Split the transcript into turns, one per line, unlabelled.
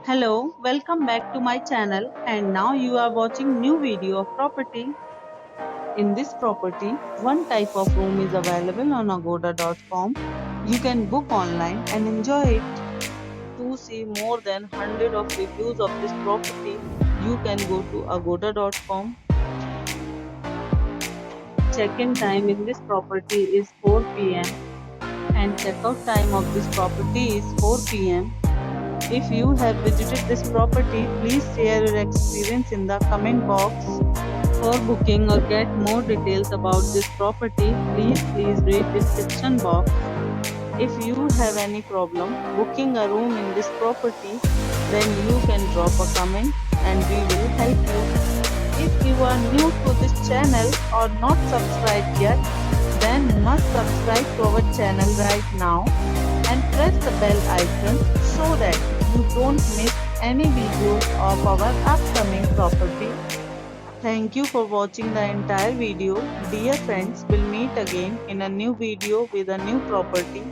Hello, welcome back to my channel and now you are watching new video of property. In this property, one type of room is available on agoda.com. You can book online and enjoy it. To see more than 100 of reviews of this property, you can go to agoda.com. Check-in time in this property is 4 p.m. and check-out time of this property is 4 p.m. If you have visited this property, please share your experience in the comment box. For booking or get more details about this property, please read description box. If you have any problem booking a room in this property, then you can drop a comment and we will help you. If you are new to this channel or not subscribed yet, then must subscribe to our channel right now and press the bell icon so that you don't miss any videos of our upcoming property. Thank you for watching the entire video. Dear friends, we'll meet again in a new video with a new property.